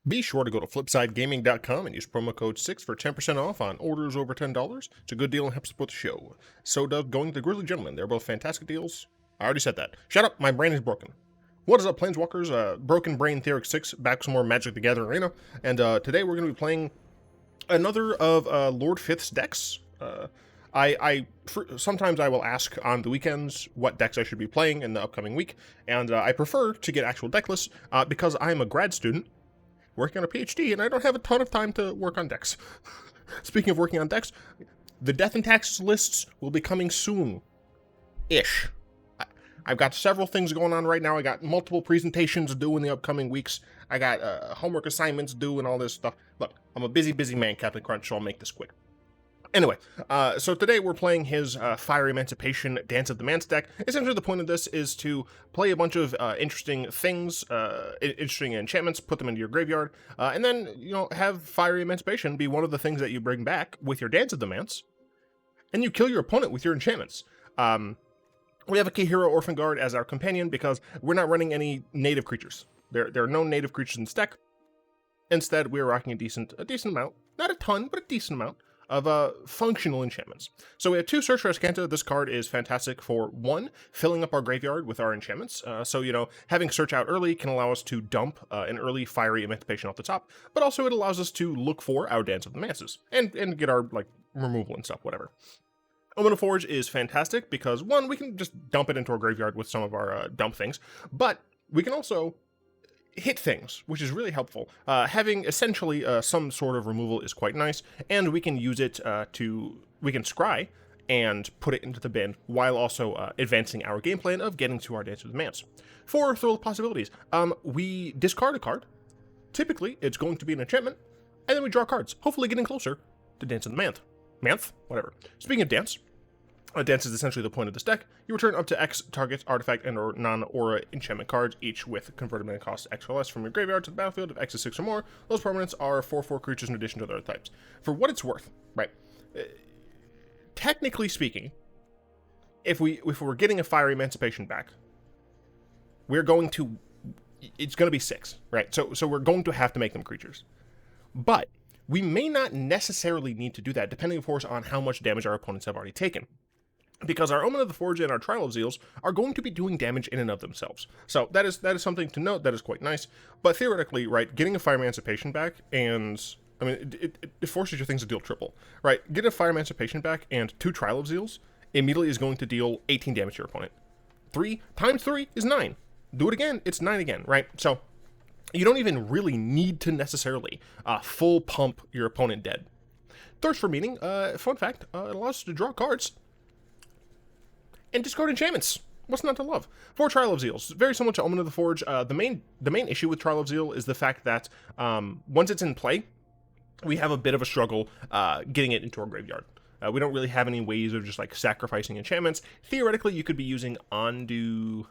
Be sure to go to flipsidegaming.com and use promo code 6 for 10% off on orders over $10. It's a good deal and helps support the show. So does going to the Grizzly Gentleman. They're both fantastic deals. I already said that. Shut up, my brain is broken. What is up, Planeswalkers? Broken Brain Theoric 6, back with some more Magic the Gathering Arena. And today we're going to be playing another of Lord Fifth's decks. Sometimes I will ask on the weekends what decks I should be playing in the upcoming week, and I prefer to get actual deck lists because I'm a grad student working on a PhD, and I don't have a ton of time to work on decks. Speaking of working on decks, the Death and Taxes lists will be coming soon-ish. I've got several things going on right now. I got multiple presentations due in the upcoming weeks. I got homework assignments due and all this stuff. Look, I'm a busy man, Captain Crunch, so I'll make this quick. Anyway, so today we're playing his Fiery Emancipation Dance of the Manse deck. Essentially, the point of this is to play a bunch of interesting things, interesting enchantments, put them into your graveyard, and then, have Fiery Emancipation be one of the things that you bring back with your Dance of the Manse, and you kill your opponent with your enchantments. We have a Kaheera Orphanguard as our companion because we're not running any native creatures. There are no native creatures in this deck. Instead, we're rocking a decent amount, not a ton, but a decent amount, of functional enchantments. So we have 2 Search for Azcanta. This card is fantastic for, 1, filling up our graveyard with our enchantments. So, having Search out early can allow us to dump an early Fiery Emancipation off the top, but also it allows us to look for our Dance of the Manses and get our, removal and stuff, whatever. Omen of Forge is fantastic because, 1, we can just dump it into our graveyard with some of our dump things, but we can also hit things, which is really helpful. Having essentially some sort of removal is quite nice, and we can use it we can scry and put it into the bin while also advancing our game plan of getting to our Dance of the Manse. For Thrill of Possibilities, we discard a card. Typically, it's going to be an enchantment, and then we draw cards, hopefully getting closer to Dance of the Manse. Whatever. Speaking of Dance, Dance is essentially the point of this deck. You return up to X target artifact and or non-aura enchantment cards, each with converted mana cost X or less from your graveyard to the battlefield. If X is 6 or more, those permanents are 4/4 creatures in addition to their other types. For what it's worth, right? Technically speaking, if we're getting a Fiery Emancipation back, it's going to be 6, right? So we're going to have to make them creatures. But we may not necessarily need to do that, depending, of course, on how much damage our opponents have already taken. Because our Omen of the Forge and our Trial of Zeals are going to be doing damage in and of themselves. So that is something to note. That is quite nice. But theoretically, right, getting a Fire Emancipation back and, it forces your things to deal triple, right? Get a Fire Emancipation back and 2 Trial of Zeals immediately is going to deal 18 damage to your opponent. 3 times 3 is 9. Do it again, it's 9 again, right? So you don't even really need to necessarily full pump your opponent dead. Thirst for Meaning, fun fact, it allows us to draw cards and discard enchantments. What's not to love? For Trial of Zeal, very similar to Omen of the Forge. The main issue with Trial of Zeal is the fact that once it's in play, we have a bit of a struggle getting it into our graveyard. We don't really have any ways of just sacrificing enchantments. Theoretically, you could be using Undo,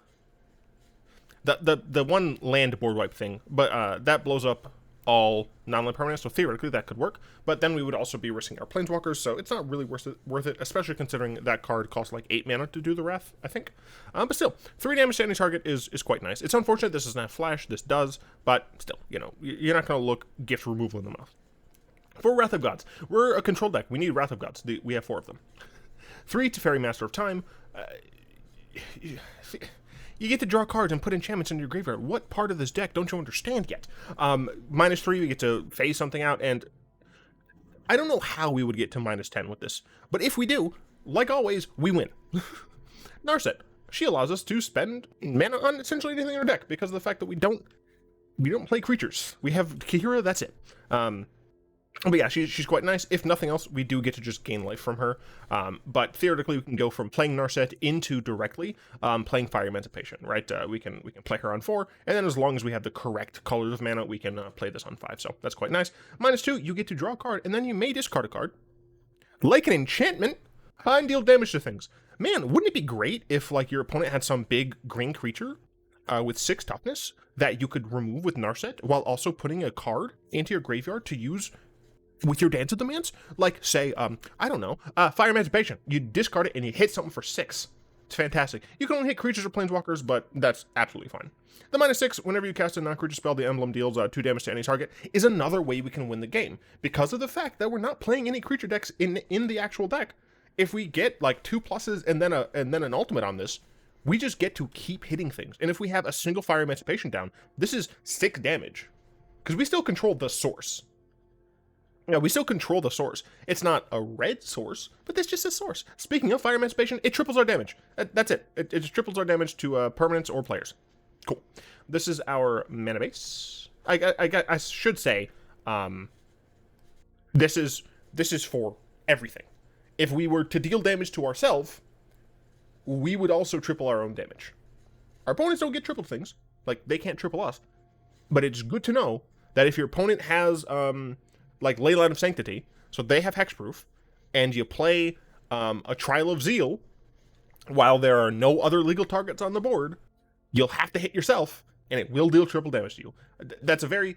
the one land board wipe thing, but that blows up all non-land permanents, so theoretically that could work, but then we would also be risking our Planeswalkers, so it's not really worth it, especially considering that card costs 8 mana to do the Wrath, I think. But still, 3 damage to any target is quite nice. It's unfortunate this doesn't have Flash, this does, but still, you're not going to look gift removal in the mouth. For Wrath of Gods, we're a control deck. We need Wrath of Gods. We have 4 of them. 3 Teferi Master of Time. You get to draw cards and put enchantments into your graveyard. What part of this deck don't you understand yet? -3, we get to phase something out, and I don't know how we would get to -10 with this. But if we do, like always, we win. Narset. She allows us to spend mana on essentially anything in our deck because of the fact that we don't play creatures. We have Kaheera, that's it. But yeah, she's quite nice. If nothing else, we do get to just gain life from her. But theoretically, we can go from playing Narset into directly playing Fire Emancipation, right? We can play her on 4, and then as long as we have the correct colors of mana, we can play this on 5. So that's quite nice. -2, you get to draw a card, and then you may discard a card, like an enchantment, and deal damage to things. Man, wouldn't it be great if your opponent had some big green creature with 6 toughness that you could remove with Narset while also putting a card into your graveyard to use with your Dance of the Manse? Say, I don't know, Fire Emancipation. You discard it and you hit something for 6. It's fantastic. You can only hit creatures or planeswalkers, but that's absolutely fine. The -6, whenever you cast a non-creature spell, the emblem deals 2 damage to any target, is another way we can win the game. Because of the fact that we're not playing any creature decks in the actual deck, if we get like 2 pluses and then an ultimate on this, we just get to keep hitting things. And if we have a single Fiery Emancipation down, this is 6 damage. Because we still control the source. Yeah, we still control the source. It's not a red source, but it's just a source. Speaking of Fiery Emancipation, it triples our damage. That's it. It just triples our damage to permanents or players. Cool. This is our mana base. I should say, this is for everything. If we were to deal damage to ourselves, we would also triple our own damage. Our opponents don't get tripled things. Like, they can't triple us. But it's good to know that if your opponent has, like, Leyline of Sanctity, so they have hexproof, and you play a Trial of Zeal, while there are no other legal targets on the board, you'll have to hit yourself, and it will deal triple damage to you. That's a very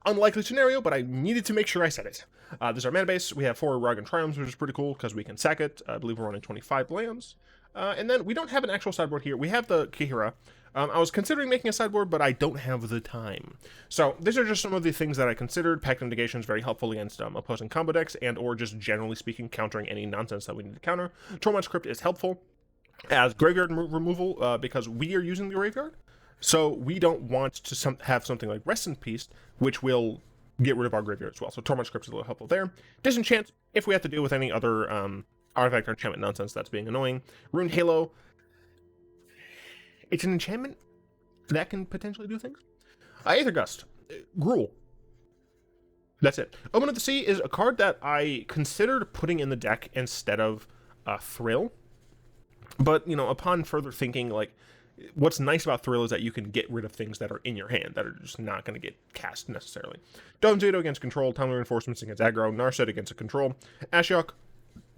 unlikely scenario, but I needed to make sure I said it. This is our mana base. We have 4 Raugrin Triomes, which is pretty cool, because we can sack it. I believe we're running 25 lands. And then we don't have an actual sideboard here. We have the Kaheera. I was considering making a sideboard, but I don't have the time. So these are just some of the things that I considered. Pact of Negation is very helpful against opposing combo decks, and or just generally speaking, countering any nonsense that we need to counter. Tormod's Crypt is helpful as graveyard removal because we are using the graveyard. So we don't want to have something like Rest in Peace, which will get rid of our graveyard as well. So Tormod's Crypt is a little helpful there. Disenchant, if we have to deal with any other artifact or enchantment nonsense that's being annoying. Ruined Halo, it's an enchantment that can potentially do things. Aether Gust, Gruul. That's it. Omen of the Sea is a card that I considered putting in the deck instead of Thrill. But, you know, upon further thinking, like, what's nice about Thrill is that you can get rid of things that are in your hand that are just not going to get cast necessarily. Dovin's Veto against control, Timely Reinforcements against aggro, Narset against a control, Ashiok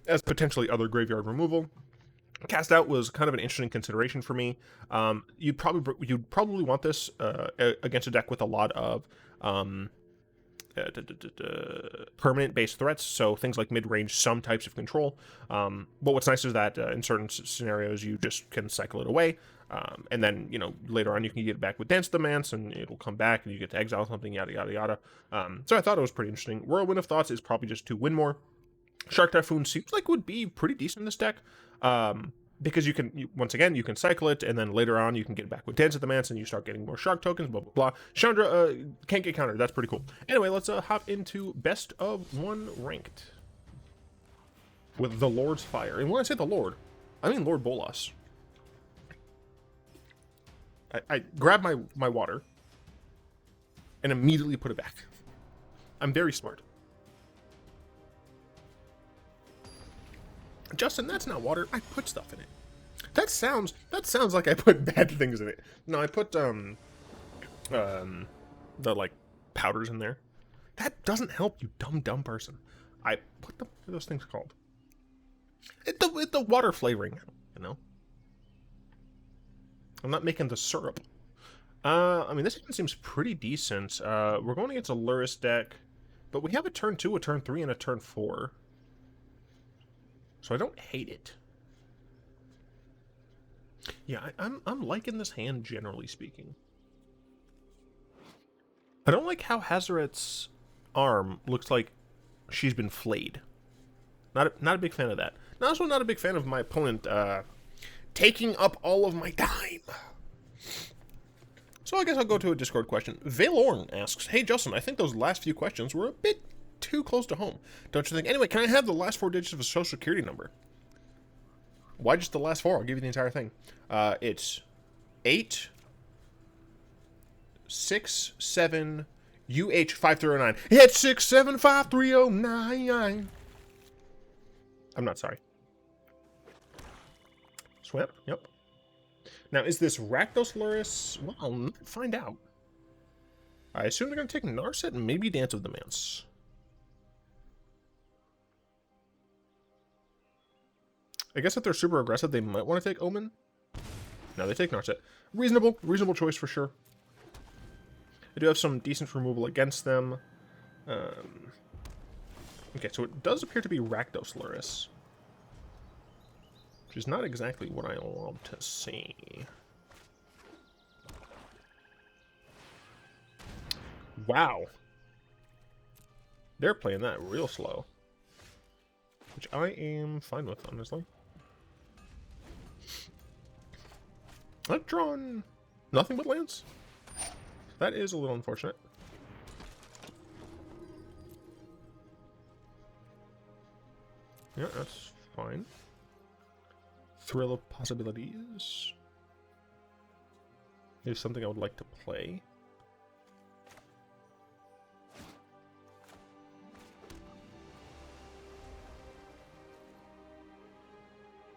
as potentially other graveyard removal. Cast Out was kind of an interesting consideration for me. You'd probably want this against a deck with a lot of permanent-based threats, so things like mid-range, some types of control. But what's nice is that in certain scenarios, you just can cycle it away, and then, you know, later on you can get it back with Dance of the Manse, and it'll come back, and you get to exile something, yada, yada, yada. So I thought it was pretty interesting. Whirlwind of Thoughts is probably just to win more. Shark Typhoon seems like would be pretty decent in this deck, because once again, you can cycle it, and then later on you can get back with Dance of the Manse, and you start getting more shark tokens, blah, blah, blah. Chandra can't get countered. That's pretty cool. Anyway, let's hop into Best of 1 Ranked with the Lord's Fire. And when I say the Lord, I mean Lord Bolas. I grab my water and immediately put it back. I'm very smart. Justin, that's not water. I put stuff in it. That sounds like I put bad things in it. No, I put the like powders in there. That doesn't help, you dumb person. I put what are those things called? It's the water flavoring, you know. I'm not making the syrup. I mean, this one seems pretty decent. We're going against a Luris deck, but we have a turn 2, a turn 3, and a turn 4. So I don't hate it. Yeah, I'm liking this hand, generally speaking. I don't like how Hazoret's arm looks like she's been flayed. Not a big fan of that. And also not a big fan of my opponent taking up all of my time. So I guess I'll go to a Discord question. Valorn asks, hey Justin, I think those last few questions were a bit too close to home, don't you think? Anyway, can I have the last 4 digits of a social security number? Why just the last 4? I'll give you the entire thing. It's 8 6 7 UH5309. It's 6753099. I'm not sorry. Swamp? Yep. Now, is this Rakdos Luris? Well, I'll find out. I assume they're going to take Narset and maybe Dance of the Manse. I guess if they're super aggressive, they might want to take Omen. No, they take Narset. Reasonable choice for sure. I do have some decent removal against them. Okay, so it does appear to be Rakdos Luris. which is not exactly what I want to see. Wow. They're playing that real slow, which I am fine with, honestly. I've drawn nothing but lands. That is a little unfortunate. Yeah, that's fine. Thrill of Possibilities is something I would like to play.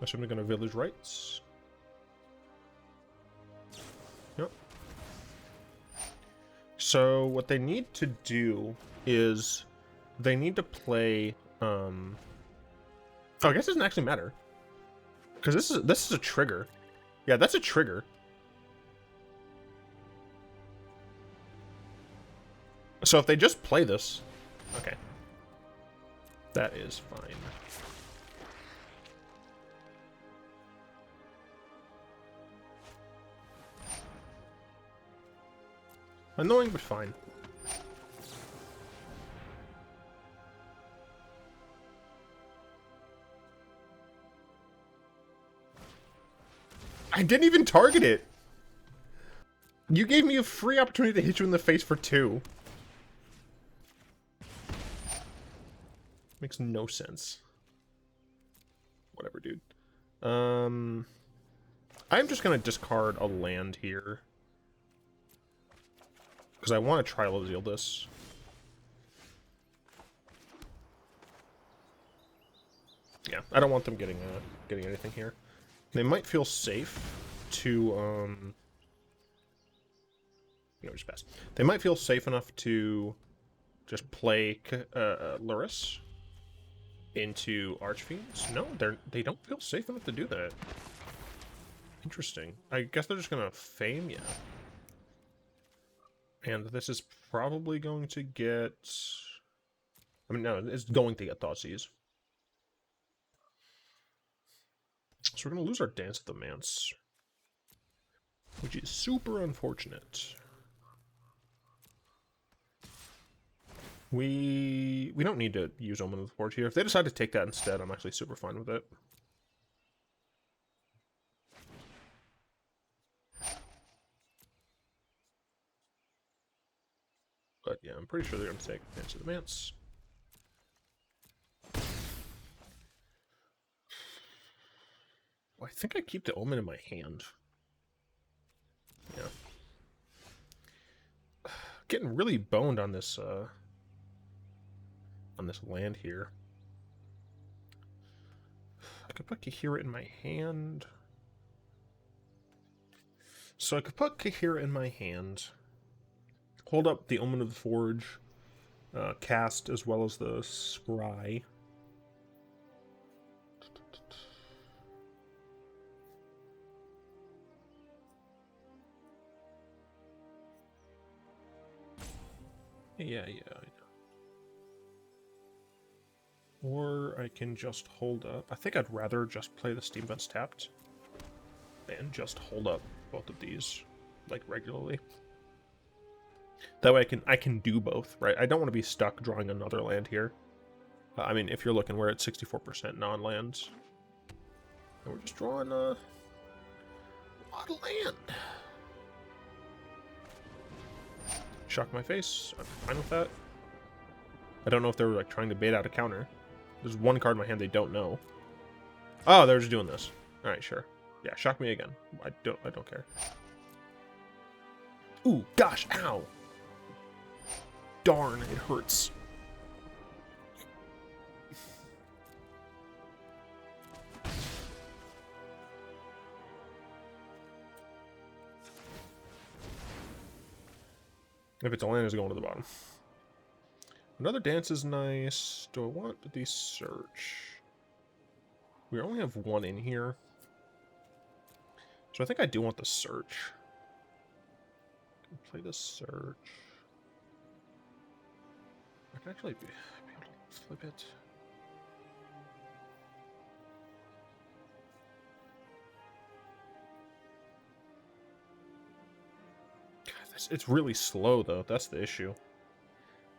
I'm going to Village Rites. Yep. So what they need to do is they need to play. Oh, I guess it doesn't actually matter because this is a trigger. Yeah, that's a trigger. So if they just play this, okay, that is fine. Annoying, but fine. I didn't even target it. You gave me a free opportunity to hit you in the face for 2. Makes no sense. Whatever, dude. I'm just gonna discard a land here. Because I want to Trial of Zeal this. Yeah, I don't want them getting anything here. They might feel safe to just pass. They might feel safe enough to just play Luris into Archfiends. No, they don't feel safe enough to do that. Interesting. I guess they're just gonna Fame, yeah. And this is probably going to get... I mean, no, it's going to get Thoughtseize. So we're going to lose our Dance of the Manse, which is super unfortunate. We don't need to use Omen of the Forge here. If they decide to take that instead, I'm actually super fine with it. But yeah, I'm pretty sure they're going to take Dance of the Manse. Well, I think I keep the Omen in my hand. Yeah. Getting really boned on this land here. I could put Kaheera in my hand. So I could put Kaheera in my hand. Hold up the Omen of the Forge, cast as well as the Scry. Yeah, I know. Or I can just hold up. I think I'd rather just play the Steam Vents tapped and just hold up both of these, like, regularly. That way I can do both, right? I don't want to be stuck drawing another land here. I mean, if you're looking, we're at 64% non-lands. And we're just drawing a lot of land. Shock my face. I'm fine with that. I don't know if they were like trying to bait out a counter. There's one card in my hand they don't know. Oh, they're just doing this. Alright, sure. Yeah, shock me again. I don't care. Ooh, gosh, ow! Darn, it hurts. If it's a land, it's going to the bottom. Another dance is nice. Do I want the search? We only have one in here. So I think I do want the search. Play the search. I can actually be able to flip it. It's really slow, though. That's the issue.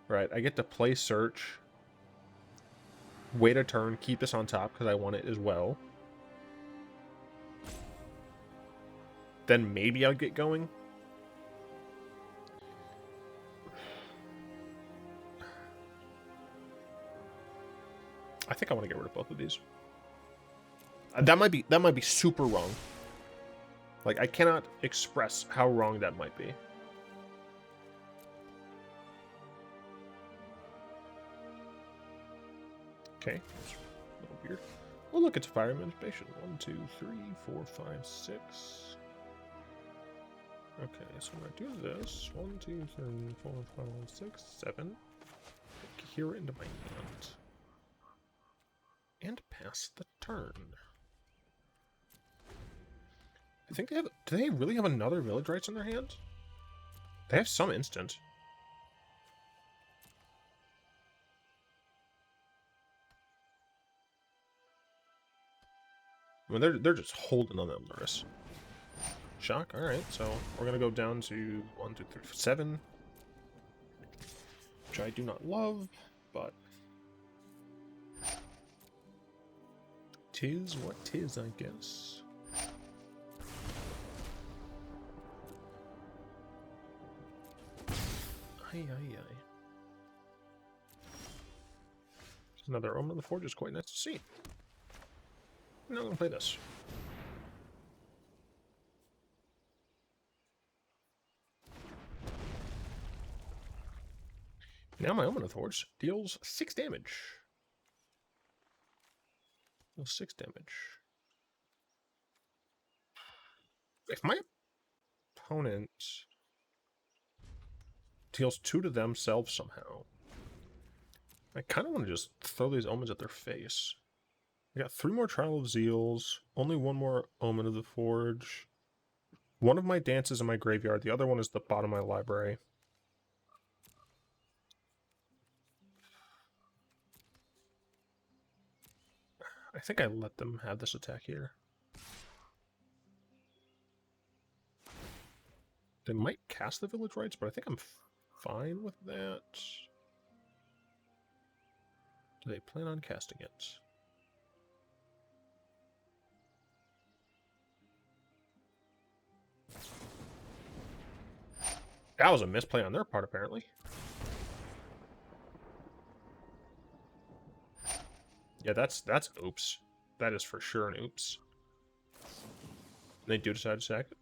Right, I get to play Search, wait a turn, keep this on top because I want it as well. Then maybe I'll get going. I think I want to get rid of both of these. That might be super wrong. Like, I cannot express how wrong that might be. Okay, that's a little weird. Well, look, it's Fiery Emancipation. 1, 2, 3, 4, 5, 6. Okay, so I'm gonna do this. 1, 2, 3, 4, 5, 6, 7. Put Kaheera into my hand. And pass the turn. I think they have... Do they really have another Village Rites in their hand? They have some instant. I mean, they're just holding on that Luris. Shock. All right, so we're gonna go down to 1, 2, 3, 7, which I do not love, but tis what tis, I guess. Aye, aye, aye. There's another Omen of the Forge. Is quite nice to see. Now I'm gonna play this. Now my Omen of the Forge deals 6 damage. Deals 6 damage. If my opponent deals 2 to themselves somehow, I kind of want to just throw these Omens at their face. I got 3 more Trial of Zeals, only 1 more Omen of the Forge. One of my dances in my graveyard, the other one is the bottom of my library. I think I let them have this attack here. They might cast the Village Rites, but I think I'm fine with that. Do they plan on casting it? That was a misplay on their part, apparently. Yeah, that's oops. That is for sure an oops. They do decide to sack it.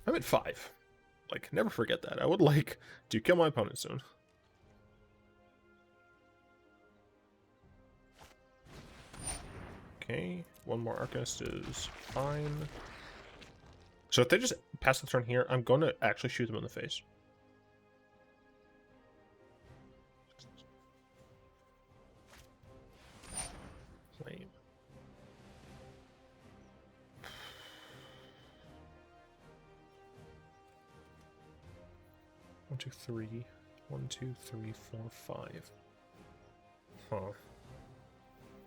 I'm at 5. Like, never forget that. I would like to kill my opponent soon. Okay, 1 more Arcanist is fine. So if they just pass the turn here, I'm going to actually shoot them in the face. Lame. One, 2, 3. 1, 2, 3, 4, 5. Huh.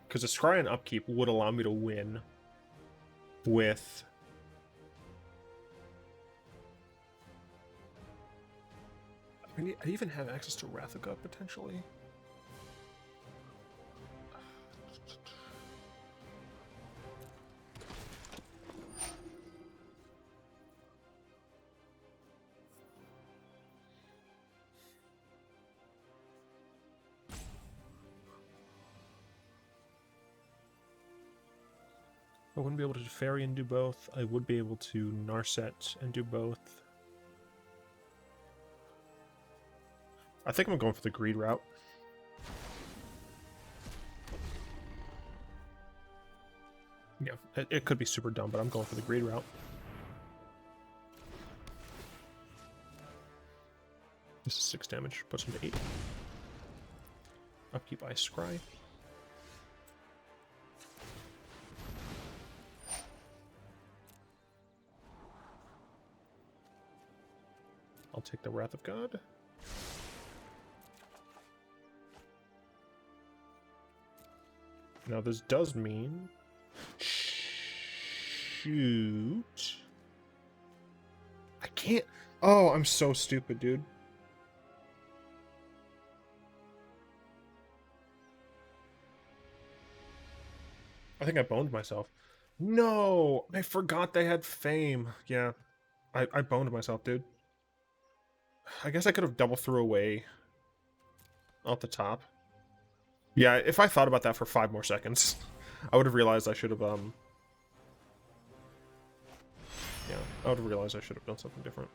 Because a Scry and Upkeep would allow me to win with... I mean, I even have access to Wrath of God, potentially. I wouldn't be able to Teferi and do both. I would be able to Narset and do both. I think I'm going for the greed route. Yeah, it could be super dumb, but I'm going for the greed route. This is 6 damage, puts him to 8. Upkeep Ice Scry. I'll take the Wrath of God. Now this does mean Shoot. I can't. Oh, I'm so stupid, dude. I think I boned myself. No, I forgot they had fame. Yeah, I boned myself, dude. I guess I could have double threw away off the top. Yeah, if I thought about that for 5 more seconds, I would have realized I should have, yeah, I would have realized I should have done something different.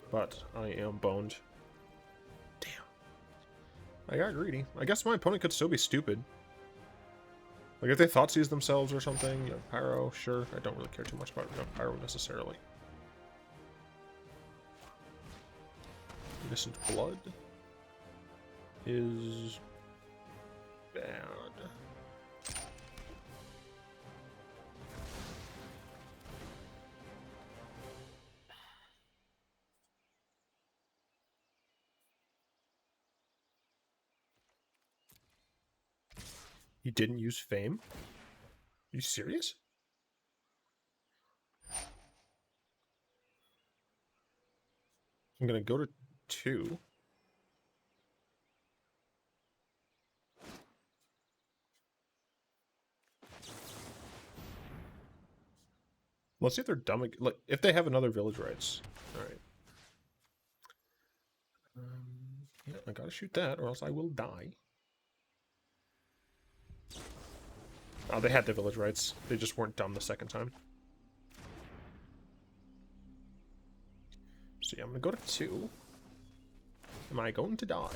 But I am boned. Damn. I got greedy. I guess my opponent could still be stupid. Like, if they Thoughtseize themselves or something, you know, Pyro, sure. I don't really care too much about Pyro necessarily. Innocent Blood is bad. You didn't use Fame? Are you serious? I'm gonna go to 2. Let's see if they're dumb. Like, if they have another Village Rights. Alright. Yeah, I gotta shoot that, or else I will die. Oh, they had the Village Rights. They just weren't dumb the second time. So yeah, I'm gonna go to 2. Am I going to die?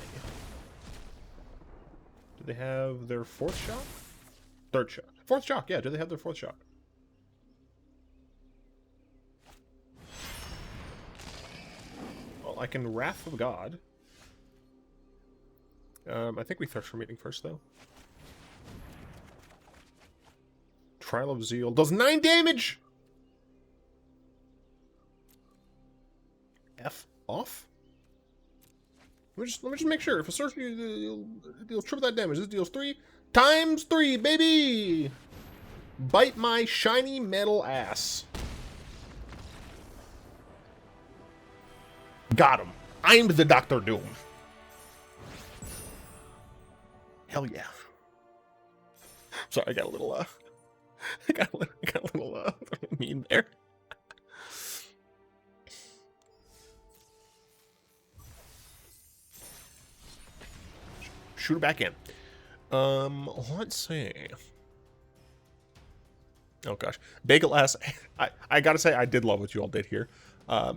Do they have their 4th shot? 3rd shot. 4th shot, yeah, do they have their 4th shot? Well, I can Wrath of God. I think we Thirst for Meeting first, though. Trial of Zeal does 9 damage! F off? Let me just make sure. If a sorcery deals triple that damage, this deals 3 times 3, baby! Bite my shiny metal ass. Got him. I'm the Dr. Doom. Hell yeah. Sorry, I got a little, I got a little mean there. Shoot it back in. Let's see. Oh gosh, Bagel asks. I gotta say, I did love what you all did here.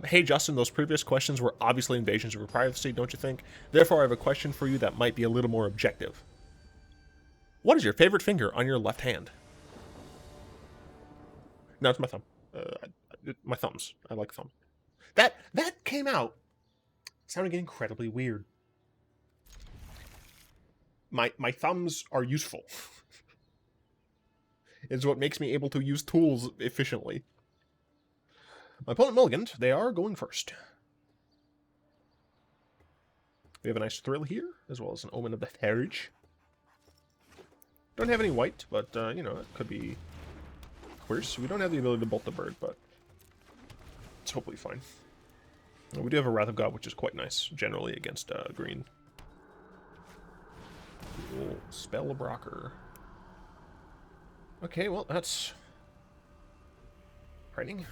Hey Justin, those previous questions were obviously invasions of your privacy, don't you think? Therefore, I have a question for you that might be a little more objective. What is your favorite finger on your left hand? No, it's my thumb. My thumbs. I like thumbs. That came out sounding incredibly weird. My thumbs are useful. It's what makes me able to use tools efficiently. My opponent mulliganed. They are going first. We have a nice Thrill here, as well as an Omen of the Heritage. Don't have any white, but, you know, it could be worse. We don't have the ability to bolt the bird, but it's hopefully fine. We do have a Wrath of God, which is quite nice, generally, against green. Cool. Spellbrocker. Okay, well, that's frightening.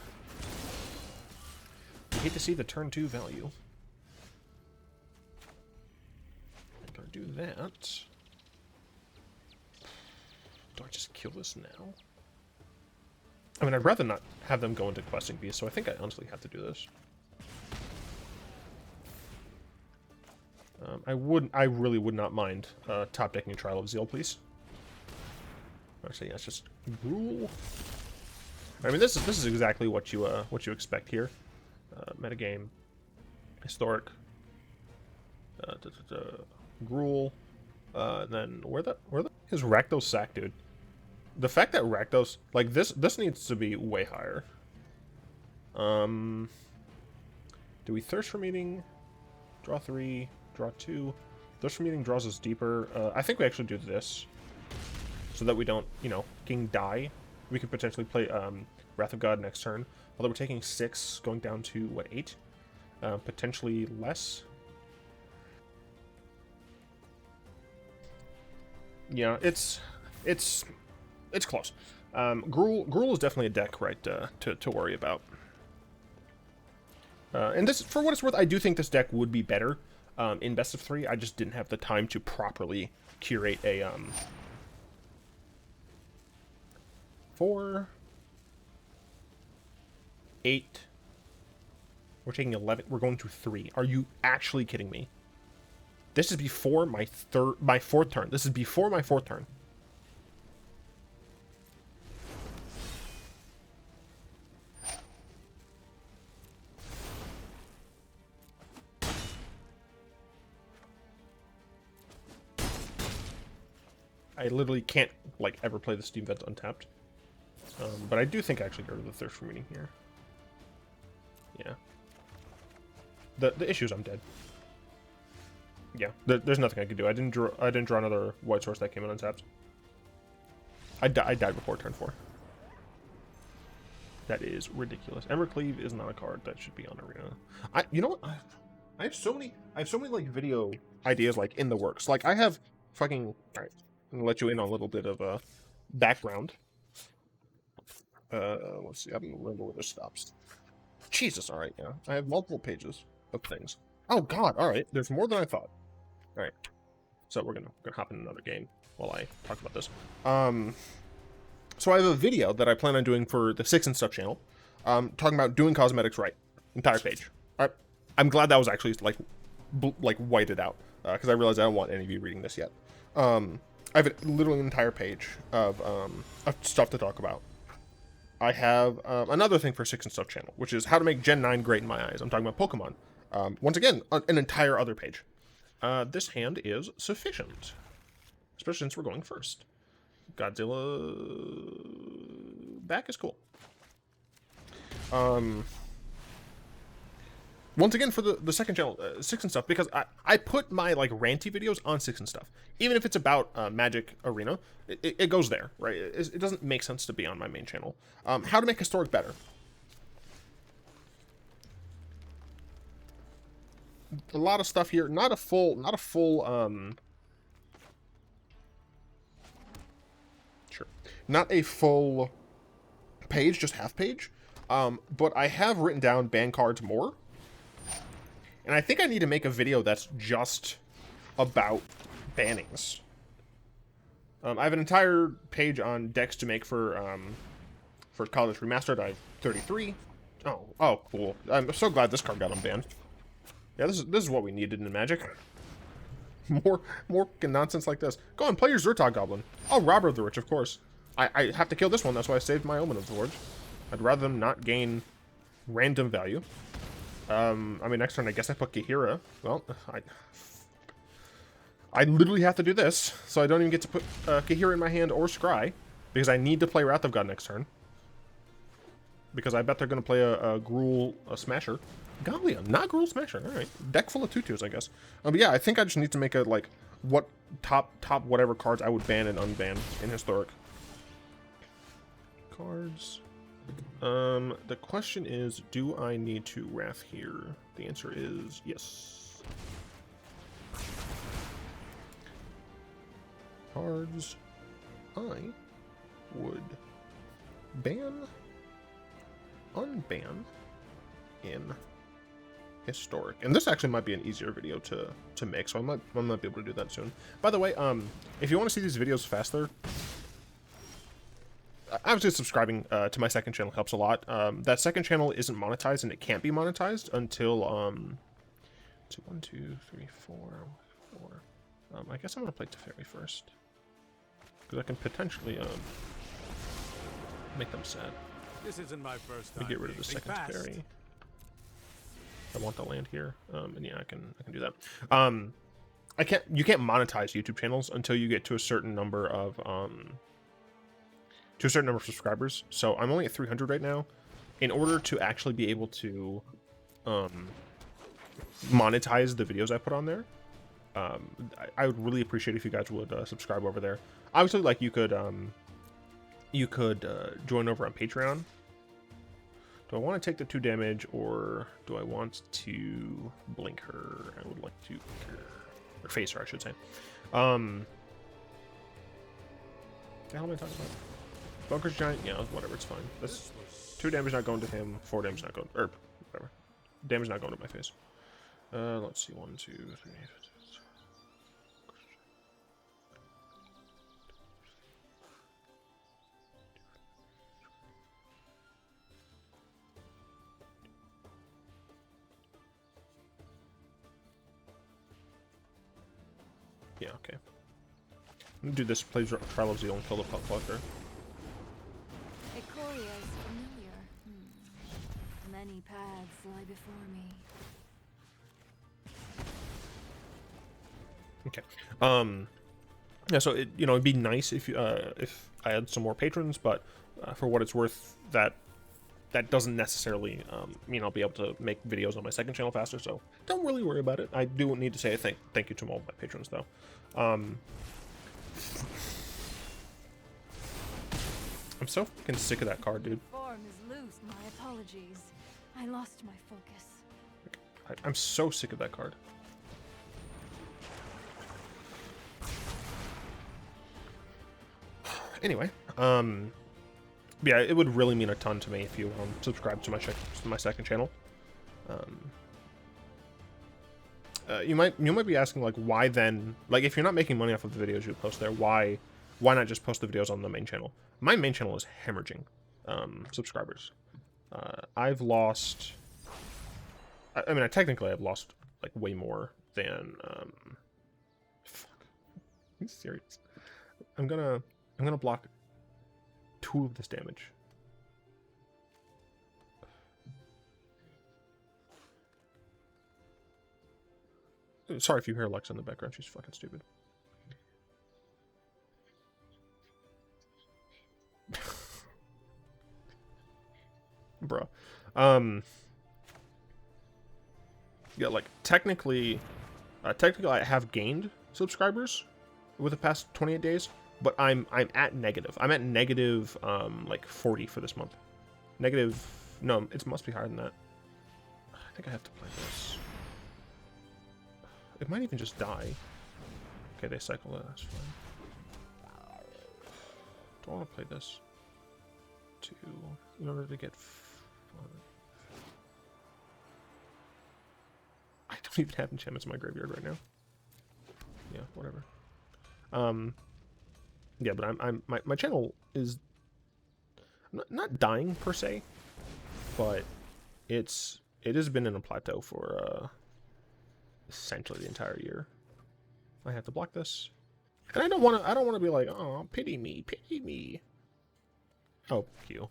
You hate to see the turn 2 value. I'm gonna do that. Do I just kill this now? I mean, I'd rather not have them go into Questing Beast, so I think I honestly have to do this. I really would not mind top decking Trial of Zeal, please. Actually, yeah, it's just Gruul. I mean, this is exactly what you expect here. Metagame, historic, Gruul, then where the is Rakdos sack, dude? The fact that Rakdos, like, this needs to be way higher. Do we Thirst for Meeting? Draw 3, draw 2. Thirst for Meeting draws us deeper. I think we actually do this. so that we don't, you know, king die. We could potentially play Wrath of God next turn. Although we're taking 6, going down to, what, 8? Potentially less. Yeah, it's close. Gruul is definitely a deck, right, to worry about. And this, for what it's worth, I do think this deck would be better in best of 3. I just didn't have the time to properly curate a 4, 8. We're taking 11. We're going to 3. Are you actually kidding me? This is before my 4th turn. This is before my 4th turn. I literally can't, like, ever play the Steam Vent untapped. But I do think I actually go to the Thirst for Meaning here. Yeah. The issue is I'm dead. Yeah, there's nothing I could do. I didn't draw another white source that came in untapped. I died before turn 4. That is ridiculous. Embercleave is not a card that should be on Arena. You know what? I have so many like video ideas like in the works. Like I have fucking, all right, I'm gonna let you in on a little bit of background. Let's see. I don't remember where this stops. Jesus. All right. Yeah, I have multiple pages of things. Oh God. All right. There's more than I thought. All right. So we're gonna hop in another game while I talk about this. So I have a video that I plan on doing for the Six and Stuff channel, talking about doing cosmetics right. Entire page. I'm glad that was actually like whited out, because I realized I don't want any of you reading this yet. I have literally an entire page of stuff to talk about. I have another thing for Six and Stuff channel, which is how to make Gen 9 great in my eyes. I'm talking about Pokemon. Once again, an entire other page. This hand is sufficient, especially since we're going first. Godzilla back is cool. Once again, for the second channel, Six and Stuff, because I put my like ranty videos on Six and Stuff, even if it's about Magic Arena, it goes there, right? It doesn't make sense to be on my main channel. How to make Historic better. A lot of stuff here, not a full not a full page, just half page. But I have written down ban cards more. And I think I need to make a video that's just about bannings. I have an entire page on decks to make for College Remastered. I have 33. Oh, cool. I'm so glad this card got unbanned. Yeah, this is what we needed in Magic. More nonsense like this. Go on, play your Zertog Goblin. Oh, Robber of the Rich, of course. I have to kill this one, that's why I saved my Omen of the Forge. I'd rather them not gain random value. I mean, next turn, I guess I put Kaheera. Well, I literally have to do this, so I don't even get to put Kaheera in my hand or Scry, because I need to play Wrath of God next turn. Because I bet they're going to play a Gruul Smasher. Gallia, not Gruul Smasher. All right, deck full of 2/2s, I guess. But yeah, I think I just need to make a like what top whatever cards I would ban and unban in Historic. Cards. The question is, do I need to Wrath here? The answer is yes. Cards. I would ban, unban in Historic. And this actually might be an easier video to make, so I might be able to do that soon. By the way, if you want to see these videos faster, obviously subscribing to my second channel helps a lot. That second channel isn't monetized, and it can't be monetized until 1, 2, 3, 4. I guess I'm gonna play Teferi first, because I can potentially make them sad. This isn't my first time. Let me get rid of the second Teferi. I want the land here, and yeah, I can do that. You can't monetize YouTube channels until you get to a certain number of subscribers. So I'm only at 300 right now. In order to actually be able to monetize the videos I put on there, I would really appreciate if you guys would subscribe over there. Obviously, like you could join over on Patreon. Do I want to take the 2 damage, or do I want to blink her? I would like to blink her, or face her, I should say. What the hell am I talking about? Bunker's Giant? Yeah, whatever, it's fine. That's 2 damage not going to him, 4 damage not going, or whatever. Damage not going to my face. Let's see, 1, 2, 3. Yeah, okay. I'm gonna do this, play Trial of Zeal and kill the Pup Collector. Ikoria is familiar. Many paths lie before me. Okay. Yeah, so it'd be nice if I had some more patrons, but for what it's worth, that doesn't necessarily mean I'll be able to make videos on my second channel faster, so don't really worry about it. I do need to say a thank you to all my patrons, though. I'm so fucking sick of that card, dude. Form is loose. My apologies. I lost my focus. I'm so sick of that card. Anyway, yeah, it would really mean a ton to me if you subscribe to my second channel. You might be asking, like, why then, like, if you're not making money off of the videos you post there, why not just post the videos on the main channel? My main channel is hemorrhaging subscribers. I've lost, I mean, technically I've lost like way more than fuck. Are you serious? I'm gonna block 2 of this damage. Sorry if you hear Alexa in the background, she's fucking stupid. Bro. Yeah, like technically I have gained subscribers with the past 28 days, but I'm at negative. I'm at negative like 40 for this month. Negative, no, it must be higher than that. I think I have to play this. It might even just die. Okay, they cycle that, that's fine. Do I want to play this in order to get fun? I don't even have enchantments in my graveyard right now. Yeah, whatever. Yeah, but my channel is not dying per se, but it has been in a plateau for essentially the entire year. I have to block this, and I don't want to be like, oh, pity me. Oh, Q.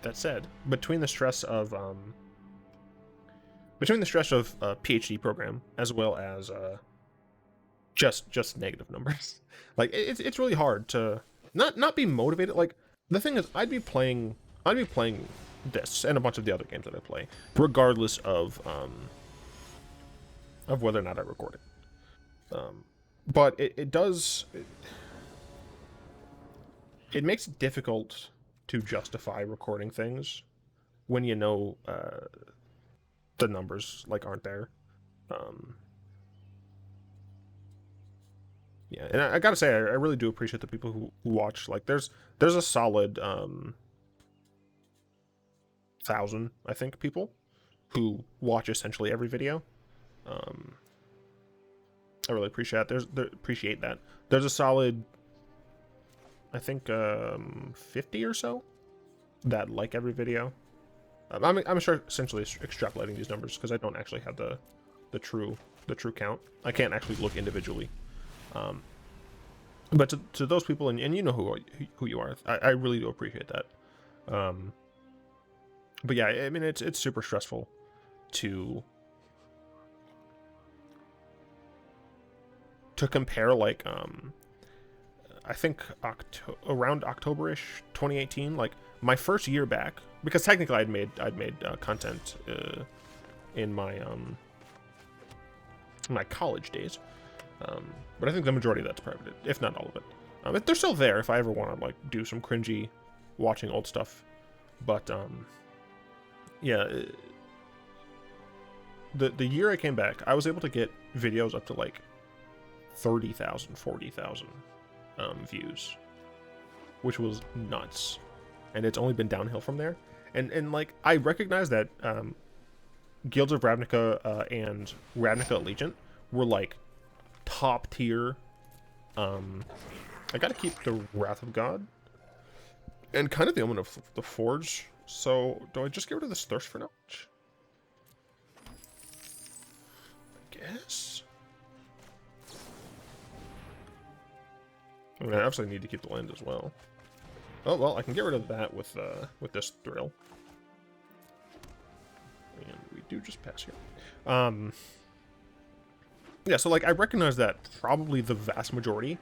That said, between the stress of a PhD program as well as just negative numbers, like it's really hard to not be motivated. Like, the thing is, I'd be playing this and a bunch of the other games that I play, regardless of whether or not I record it. But it makes it difficult to justify recording things when you know the numbers like aren't there. Yeah, and I gotta say, I really do appreciate the people who watch. Like, there's a solid 1,000, I think, people who watch essentially every video. I really appreciate that. There's a solid, I think, 50 or so that like every video. I'm sure essentially extrapolating these numbers because I don't actually have the true count. I can't actually look individually. But to those people, and you know who you are, I really do appreciate that. But yeah, I mean, it's super stressful to to compare, like, I think around October-ish 2018, like my first year back, because technically I'd made content in my college days, but I think the majority of that's private, if not all of it. They're still there if I ever want to like do some cringy watching old stuff, but yeah, the year I came back, I was able to get videos up to like 30,000, 40,000 views, which was nuts, and it's only been downhill from there. And like I recognize that Guilds of Ravnica and Ravnica Allegiant were like top tier. I gotta keep the Wrath of God and kind of the Omen of the Forge. So do I just get rid of this Thirst for Knowledge? I guess. I mean, I absolutely need to keep the land as well. Oh well, I can get rid of that with this Thrill. And we do just pass here. Yeah, so like I recognize that probably the vast majority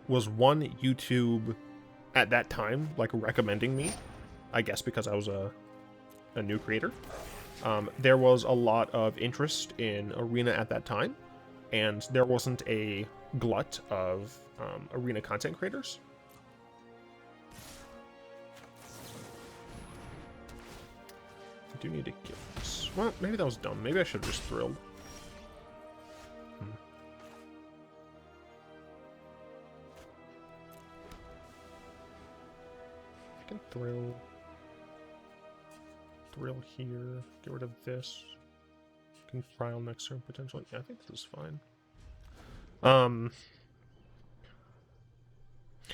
was one, YouTube at that time like recommending me, I guess because I was a new creator. There was a lot of interest in Arena at that time, and there wasn't a glut of Arena content creators. I do need to kill this. Well, maybe that was dumb. Maybe I should have just thrilled. I can thrill here. Get rid of this. Can trial next turn potentially. Yeah, I think this is fine.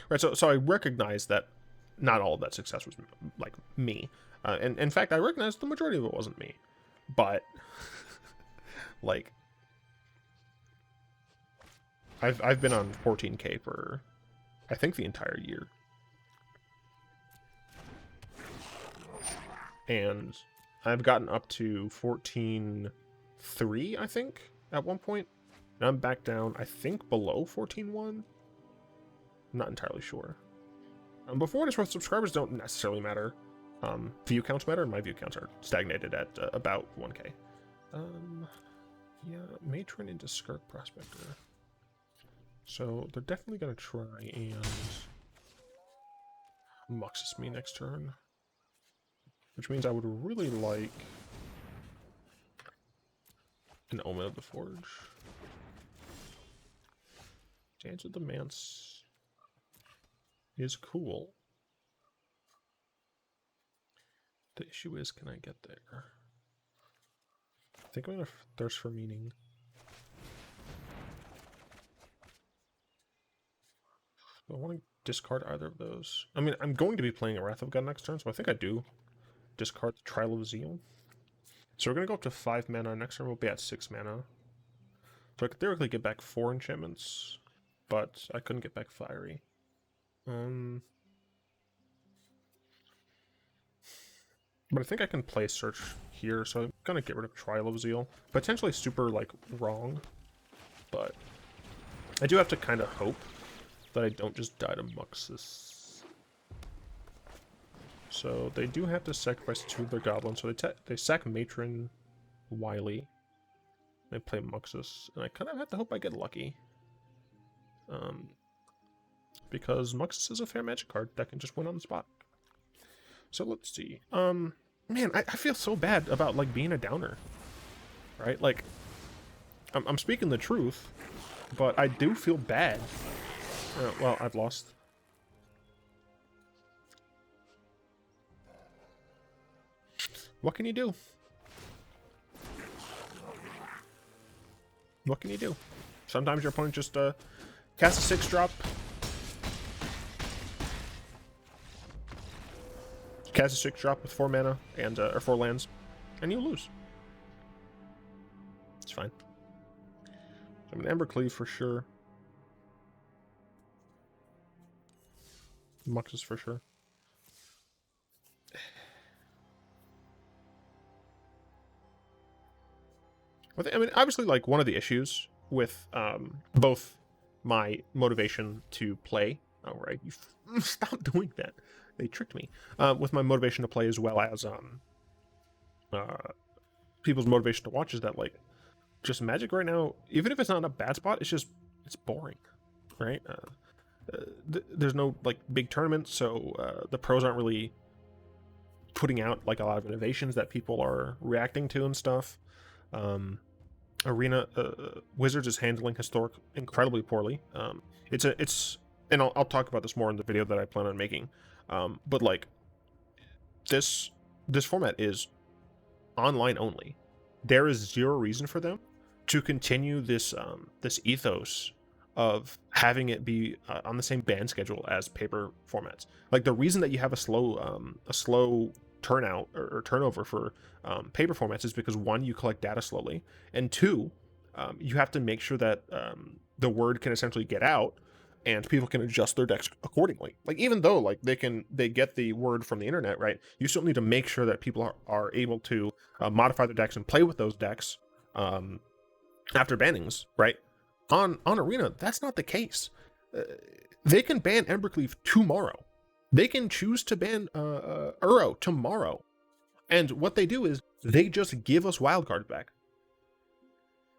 Right, so I recognize that not all of that success was like me, and in fact I recognize the majority of it wasn't me, but like I've been on 14K for I think the entire year, and I've gotten up to 14.3 I think at one point, and I'm back down I think below 14.1. I'm not entirely sure. Before what it's worth, subscribers don't necessarily matter. View counts matter, and my view counts are stagnated at about 1K. Yeah, Matron into Skirk Prospector. So they're definitely going to try and Muxus me next turn. Which means I would really like an Omen of the Forge. Dance with the Manse is cool. The issue is, can I get there? I think I'm gonna thirst for meaning. Do I want to discard either of those? I mean, I'm going to be playing a Wrath of God next turn, so I think I do discard the Trial of Zeal. So we're gonna go up to 5 mana. Next turn we'll be at 6 mana. So I could theoretically get back 4 enchantments, but I couldn't get back Fiery. But I think I can play Search here, so I'm gonna get rid of Trial of Zeal. Potentially super, like, wrong, but I do have to kind of hope that I don't just die to Muxus. So they do have to sacrifice 2 of their goblins, so they sack Matron Wily. They play Muxus, and I kind of have to hope I get lucky. Because Muxus is a fair magic card that can just win on the spot. So let's see. Man, I feel so bad about like being a downer, right? Like, I'm speaking the truth, but I do feel bad. Well, I've lost. What can you do? What can you do? Sometimes your opponent just casts a 6-drop. Cast a 6-drop with 4 mana and or 4 lands, and you lose. It's fine. So I'm an Ember Cleave for sure. Muxus for sure. I mean, obviously, like, one of the issues with both my motivation to play. Oh, right, you stop doing that. They tricked me. With my motivation to play, as well as people's motivation to watch, is that like just Magic right now, even if it's not in a bad spot, it's boring, right? There's no like big tournaments, so the pros aren't really putting out like a lot of innovations that people are reacting to and stuff. Arena Wizards is handling Historic incredibly poorly. And I'll talk about this more in the video that I plan on making. But like this format is online only. There is zero reason for them to continue this ethos of having it be on the same ban schedule as paper formats. Like the reason that you have a slow turnout or turnover for paper formats is because, one, you collect data slowly, and two, you have to make sure that the word can essentially get out and people can adjust their decks accordingly. Like, even though like they get the word from the internet, right, you still need to make sure that people are able to modify their decks and play with those decks after bannings, right? On Arena, that's not the case. They can ban Embercleave tomorrow. They can choose to ban Uro tomorrow. And what they do is they just give us wildcards back.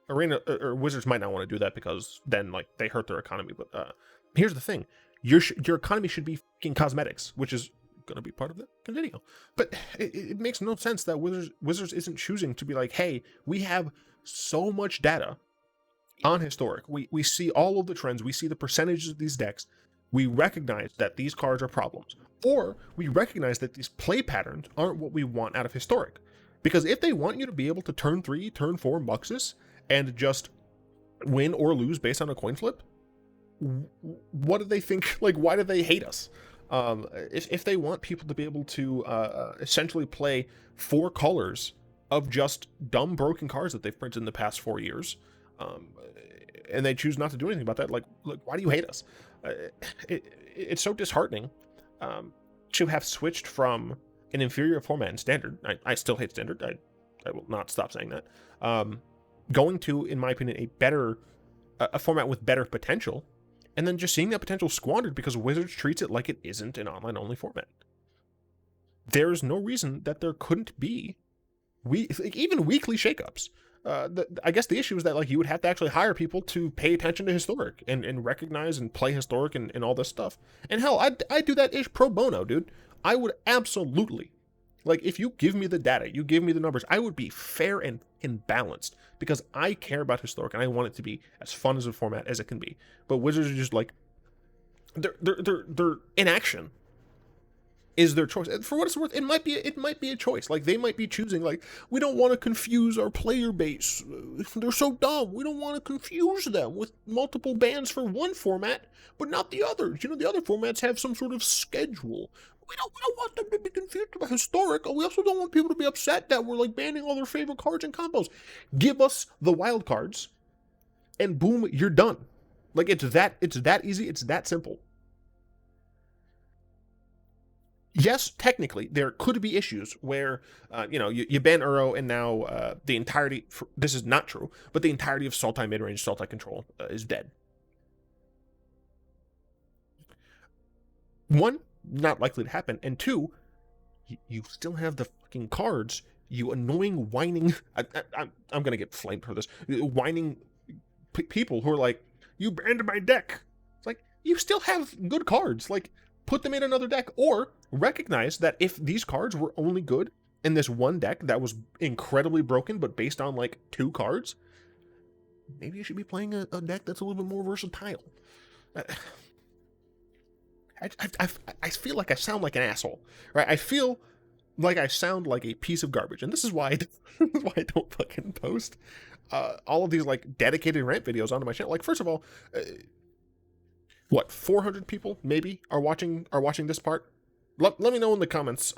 Arena or Wizards might not want to do that because then like they hurt their economy. But here's the thing: your economy should be fucking cosmetics, which is going to be part of the video. But it makes no sense that Wizards isn't choosing to be like, hey, we have so much data on Historic. We see all of the trends. We see the percentages of these decks. We recognize that these cards are problems, or we recognize that these play patterns aren't what we want out of Historic. Because if they want you to be able to turn 3, turn 4 Muxus and just win or lose based on a coin flip, what do they think? Like, why do they hate us? If they want people to be able to essentially play 4 colors of just dumb broken cards that they've printed in the past 4 years, and they choose not to do anything about that, like why do you hate us? It's so disheartening to have switched from an inferior format in Standard. I still hate Standard. I will not stop saying that. Going to, in my opinion, a format with better potential, and then just seeing that potential squandered because Wizards treats it like it isn't an online-only format. There's no reason that there couldn't be even weekly shakeups. I guess the issue is that like you would have to actually hire people to pay attention to Historic and recognize and play Historic and all this stuff. And hell, I do that ish pro bono, dude. I would absolutely, like, if you give me the data, you give me the numbers, I would be fair and balanced because I care about Historic and I want it to be as fun as a format as it can be. But Wizards are just like, they're inaction is their choice. For what it's worth, it might be a choice. Like, they might be choosing, like, we don't want to confuse our player base. They're so dumb. We don't want to confuse them with multiple bans for one format, but not the others. You know, the other formats have some sort of schedule. We don't want them to be confused about Historic. We also don't want people to be upset that we're, like, banning all their favorite cards and combos. Give us the wild cards, and boom, you're done. Like, it's that easy. It's that simple. Yes, technically, there could be issues where, you ban Uro and now the entirety, this is not true, but the entirety of Sultai midrange, Sultai control is dead. One, not likely to happen, and two, you still have the fucking cards, you annoying, whining, I'm gonna get flamed for this, whining people who are like, you banned my deck. It's like, you still have good cards, like, put them in another deck, or recognize that if these cards were only good in this one deck that was incredibly broken but based on like 2 cards, maybe you should be playing a deck that's a little bit more versatile. I feel like I sound like an asshole, right? I feel like I sound like a piece of garbage, and this is why I don't fucking post all of these like dedicated rant videos onto my channel. Like, first of all, 400 people maybe are watching this part? Let me know in the comments,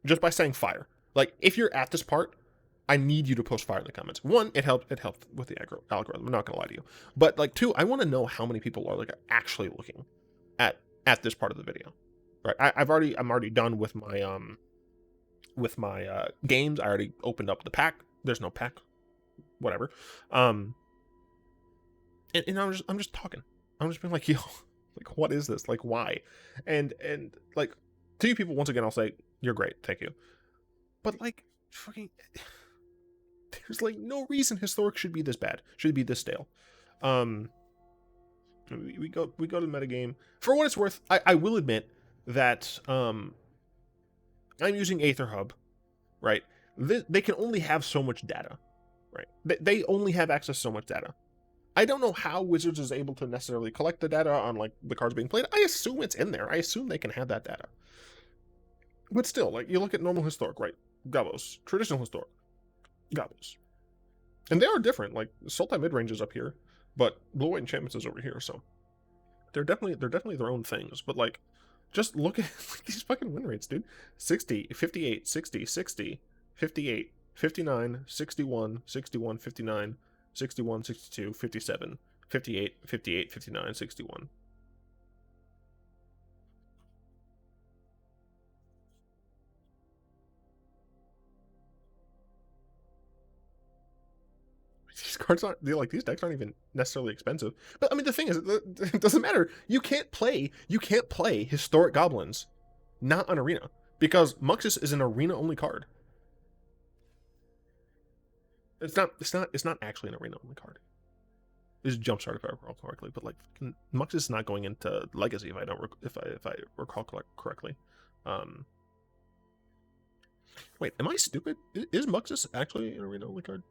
just by saying fire. Like, if you're at this part, I need you to post fire in the comments. 1, it helped with the algorithm. I'm not gonna lie to you. But like, 2, I want to know how many people are like actually looking at this part of the video. Right? I'm already done with my games. I already opened up the pack. There's no pack. Whatever. And I'm just talking. I'm just being like, yo, like, what is this? Like, why? And like, to you people, once again, I'll say, you're great, thank you. But like, fucking, there's like no reason Historic should be this bad, should be this stale. We go to the metagame. For what it's worth, I will admit that I'm using Aether Hub, right? They can only have so much data, right? They only have access to so much data. I don't know how Wizards is able to necessarily collect the data on like the cards being played. I assume it's in there. I assume they can have that data. But still, like, you look at normal Historic, right? Gobbos. Traditional Historic. Gobbos. And they are different. Like, Sultai midrange is up here, but Blue-White Enchantments is over here, so they're definitely their own things. But like, just look at like, these fucking win rates, dude. 60, 58, 60, 60, 58, 59, 61, 61, 59, 61, 62, 57, 58, 58, 59, 61. These cards aren't, these decks aren't even necessarily expensive. But I mean, the thing is, it doesn't matter. You can't play Historic Goblins not on Arena, because Muxus is an Arena only card. It's not actually an Arena only card. It's Jumpstart if I recall correctly, but like, Muxus is not going into Legacy if I recall correctly. Wait, am I stupid? Is Muxus actually an Arena only card?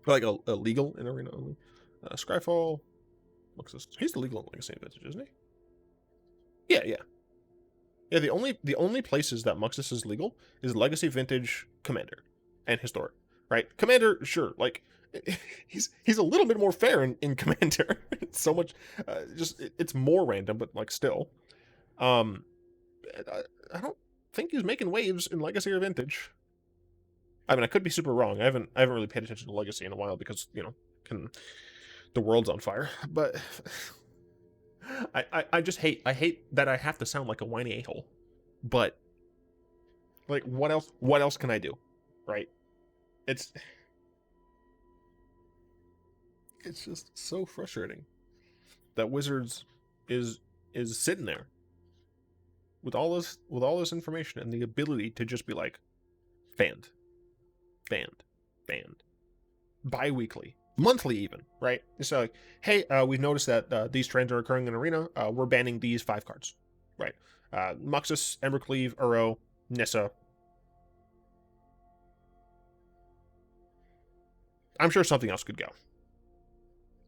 Like a legal in Arena only? Scryfall, Muxus. He's the legal in Legacy Vintage, isn't he? Yeah. Yeah, the only places that Muxus is legal is Legacy Vintage, Commander, and Historic. Right? Commander, sure, like, he's a little bit more fair in Commander. It's so much, it's more random, but like still. I don't think he's making waves in Legacy or Vintage. I mean, I could be super wrong. I haven't really paid attention to Legacy in a while because, you know, the world's on fire. But I just hate that I have to sound like a whiny a-hole. But like, what else can I do? Right? It's just so frustrating that Wizards is sitting there with all this information and the ability to just be like, banned, bi-weekly, monthly even, right? It's like, hey, we've noticed that these trends are occurring in Arena. We're banning these 5 cards, right? Muxus, Embercleave, Uro, Nissa. I'm sure something else could go.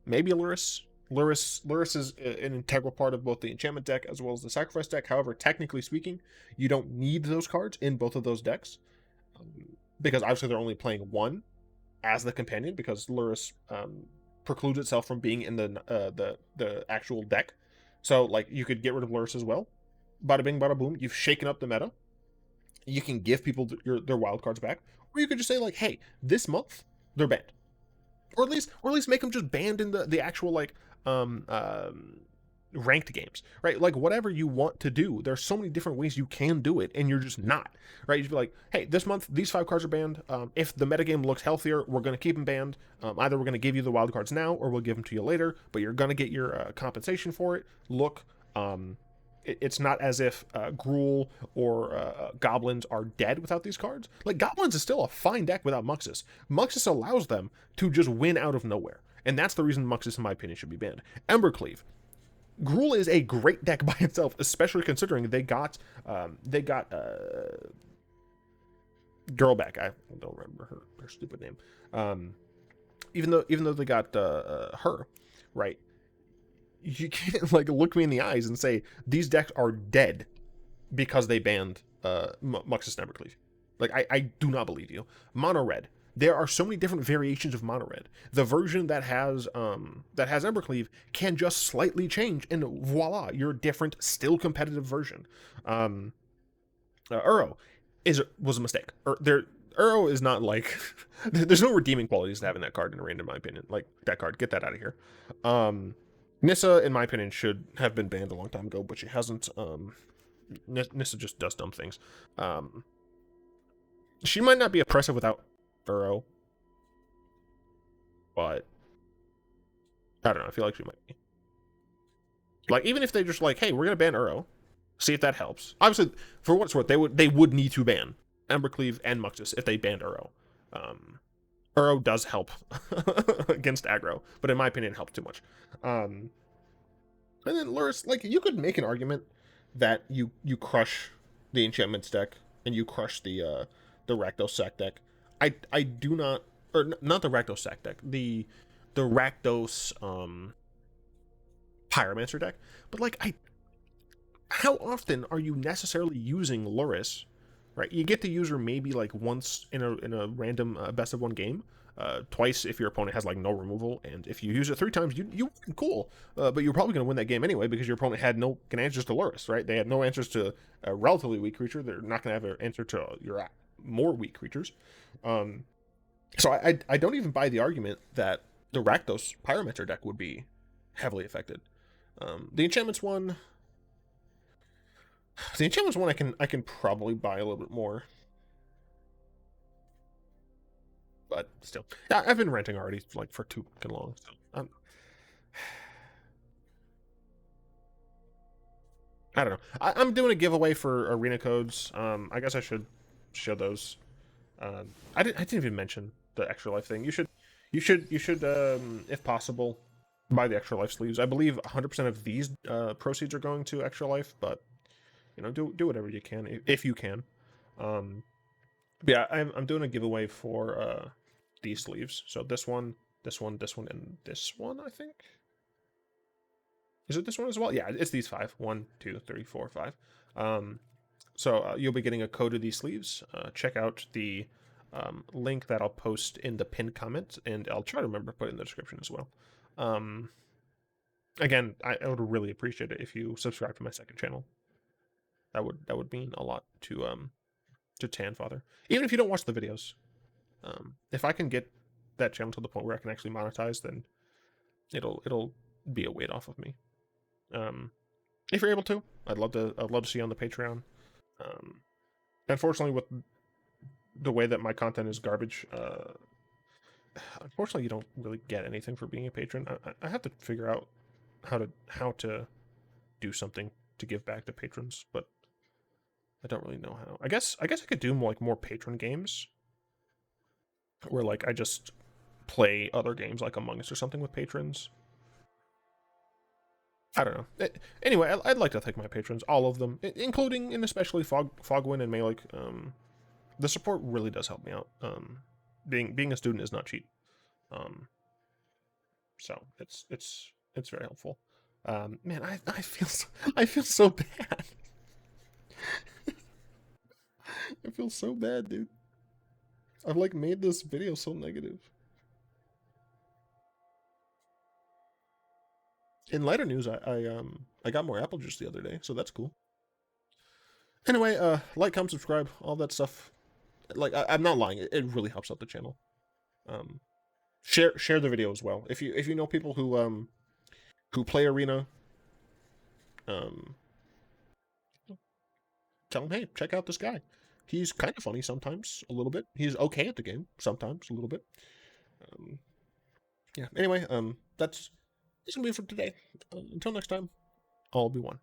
Maybe Lurrus. Lurrus is an integral part of both the enchantment deck as well as the sacrifice deck. However, technically speaking, you don't need those cards in both of those decks, because obviously they're only playing one as the companion, because Lurrus precludes itself from being in the actual deck. So like, you could get rid of Lurrus as well. Bada bing, bada boom. You've shaken up the meta. You can give people their wild cards back, or you could just say like, hey, this month they're banned. Or at least make them just banned in the actual like ranked games, right? Like, whatever you want to do, there's so many different ways you can do it, and you're just not, right? You just be like, hey, this month these 5 cards are banned. If the metagame looks healthier, we're going to keep them banned. Either we're going to give you the wild cards now, or we'll give them to you later, but you're going to get your compensation for it. Look, it's not as if Gruul or Goblins are dead without these cards. Like, Goblins is still a fine deck without Muxus. Muxus allows them to just win out of nowhere, and that's the reason Muxus, in my opinion, should be banned. Embercleave. Gruul is a great deck by itself, especially considering they got girl back. I don't remember her stupid name. Even though they got her, right? You can't like look me in the eyes and say these decks are dead because they banned Muxus and Embercleave. Like, I do not believe you. Mono red. There are so many different variations of mono red. The version that has Embercleave can just slightly change, and voila, you're a different, still competitive version. Uro was a mistake. Uro is not like there's no redeeming qualities to having that card in a random, in my opinion. Like, that card, get that out of here. Nissa, in my opinion, should have been banned a long time ago, but she hasn't. Nissa just does dumb things. She might not be oppressive without Uro, but I don't know. I feel like she might be. Like, even if they just like, hey, we're gonna ban Uro, see if that helps. Obviously, for what it's worth, they would need to ban Embercleave and Muxus if they banned Uro. Uro does help against aggro, but in my opinion, it helps too much. And then Lurrus, like, you could make an argument that you crush the enchantments deck and you crush the Rakdos sack deck. I do not, or not the Rakdos sack deck, the Rakdos Pyromancer deck. But like, how often are you necessarily using Lurrus? Right, you get to use her maybe like once in a random best of one game, twice if your opponent has like no removal, and if you use it 3 times, you cool. But you're probably going to win that game anyway because your opponent had no answers to Lurrus, right? They had no answers to a relatively weak creature. They're not going to have an answer to your more weak creatures. So I don't even buy the argument that the Rakdos Pyromancer deck would be heavily affected. The enchantments one. The enchantments one I can probably buy a little bit more. But still. Yeah, I've been ranting already like for too long. So I don't know. I'm doing a giveaway for arena codes. I guess I should show those. I didn't even mention the extra life thing. You should if possible buy the extra life sleeves. I believe 100% of these proceeds are going to extra life, but you know, do whatever you can if you can. Yeah, I'm doing a giveaway for these sleeves. So this one, and this one, I think. Is it this one as well? Yeah, it's these 5. 1, 2, 3, 4, 5. So you'll be getting a code of these sleeves. Check out the link that I'll post in the pinned comment, and I'll try to remember to put it in the description as well. Again, I would really appreciate it if you subscribe to my second channel. That would mean a lot to Tanfather. Even if you don't watch the videos, if I can get that channel to the point where I can actually monetize, then it'll be a weight off of me. If you're able to, I'd love to see you on the Patreon. Unfortunately, with the way that my content is garbage, unfortunately, you don't really get anything for being a patron. I have to figure out how to do something to give back to patrons, but I don't really know how. I guess I could do more patron games where like I just play other games like Among Us or something with patrons. I don't know. Anyway, I'd like to thank my patrons, all of them, including and especially Fogwin and Malik. The support really does help me out. Being a student is not cheap. So it's very helpful. Man, I feel so bad. I feel so bad, dude. I've like made this video so negative. In lighter news, I got more apple juice the other day, so that's cool. Anyway, like, comment, subscribe, all that stuff. Like, I'm not lying; it really helps out the channel. Share the video as well. If you know people who play Arena, tell them, hey, check out this guy. He's kind of funny sometimes, a little bit. He's okay at the game sometimes, a little bit. Yeah. Anyway, that's gonna be it for today. Until next time, I'll be one.